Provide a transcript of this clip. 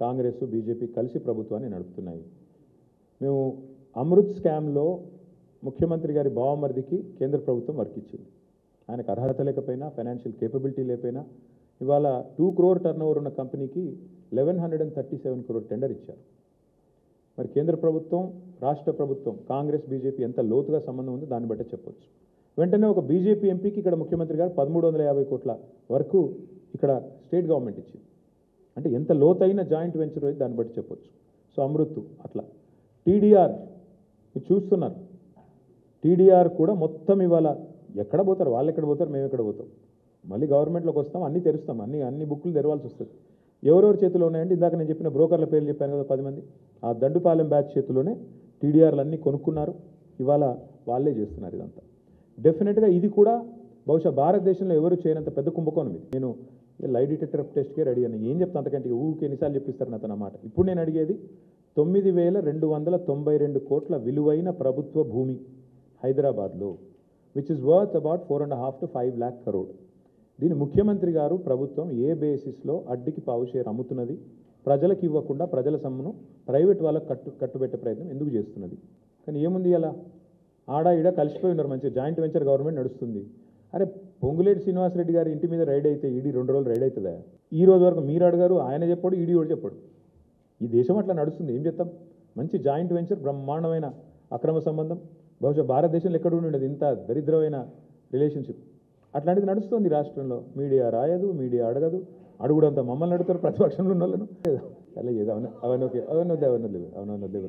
Congress BJP కలిసి ప్రభుత్వాన్ని నడుపుతున్నాయి. మేము అమృత్ స్కామ్లో ముఖ్యమంత్రి గారి బావమరిదికి కేంద్ర ప్రభుత్వం వర్క్ ఇచ్చింది. ఆయనకు అర్హత లేకపోయినా, ఫైనాన్షియల్ కేపబిలిటీ లేకపోయినా ఇవాళ 2 crore టర్నోవర్ ఉన్న కంపెనీకి 1137 crore టెండర్ ఇచ్చారు. మరి కేంద్ర ప్రభుత్వం, రాష్ట్ర ప్రభుత్వం, కాంగ్రెస్ బీజేపీ ఎంత లోతుగా సంబంధం ఉందో దాన్ని బట్టే చెప్పొచ్చు. వెంటనే ఒక బీజేపీ ఎంపీకి ఇక్కడ ముఖ్యమంత్రి గారు 1350 కోట్ల వరకు ఇక్కడ స్టేట్ గవర్నమెంట్ ఇచ్చింది. అంటే ఎంత లోతైన జాయింట్ వెంచర్ అయితే దాన్ని బట్టి చెప్పొచ్చు. సో అమృత్ అట్లా. టీడీఆర్ మీరు చూస్తున్నారు, టీడీఆర్ కూడా మొత్తం ఇవాళ ఎక్కడ పోతారు, వాళ్ళు ఎక్కడ పోతారు, మేము ఎక్కడ పోతాం, మళ్ళీ గవర్నమెంట్లోకి వస్తాం, అన్నీ తెరుస్తాం, అన్ని బుక్కులు తెరవాల్సి వస్తుంది. ఎవరెవరి చేతిలో ఉన్నాయంటే ఇందాక నేను చెప్పిన బ్రోకర్ల పేర్లు చెప్పాను కదా 10 మంది, ఆ దండుపాలెం బ్యాచ్ చేతిలోనే టీడీఆర్లు అన్నీ కొనుక్కున్నారు. ఇవాళ వాళ్ళే చేస్తున్నారు ఇదంతా. డెఫినెట్గా ఇది కూడా బహుశా భారతదేశంలో ఎవరు చేయనంత పెద్ద కుంభకోణం ఇది. నేను లై డిటెక్టర్ టెస్ట్కే రెడీ అని ఏం చెప్తాను, అంతకంటే ఊరికి ఎన్నిసార్లు చెప్పిస్తారు నాతో మాట. ఇప్పుడు నేను అడిగేది 9292 కోట్ల విలువైన ప్రభుత్వ భూమి హైదరాబాద్లో, which is worth about 4.5 to 5 lakh crore. దీని ముఖ్యమంత్రి గారు ప్రభుత్వం ఏ బేసిస్లో అడ్డికి పావు షేర్ అమ్ముతున్నది, ప్రజలకు ఇవ్వకుండా ప్రజల సొమ్మును ప్రైవేట్ వాళ్ళకు కట్టుబెట్టే ప్రయత్నం ఎందుకు చేస్తున్నది? కానీ ఏముంది, అలా ఆడా ఈడ కలిసిపోయి ఉన్నారు, మంచిగా జాయింట్ వెంచర్ గవర్నమెంట్ నడుస్తుంది. అరే పొంగులేటి శ్రీనివాసరెడ్డి గారి ఇంటి మీద రైడ్ అయితే ఈడీ 2 రోజులు రైడ్ అవుతుందా? ఈ రోజు వరకు మీరు అడిగారు, ఆయన చెప్పాడు, ఈడీ కూడా చెప్పాడు. ఈ దేశం అట్లా నడుస్తుంది, ఏం చెప్తాం? మంచి జాయింట్ వెంచర్, బ్రహ్మాండమైన అక్రమ సంబంధం, బహుశా భారతదేశంలో ఎక్కడ ఉండేది ఇంత దరిద్రమైన రిలేషన్షిప్. అట్లాంటిది నడుస్తుంది రాష్ట్రంలో. మీడియా రాయదు, మీడియా అడగదు, అడుగుడంతా మమ్మల్ని అడుగుతారు ప్రతిపక్షంలో ఉన్న వాళ్ళను. అలా ఏదో అవన్నీ ఓకే, అవన్నీ వద్దు,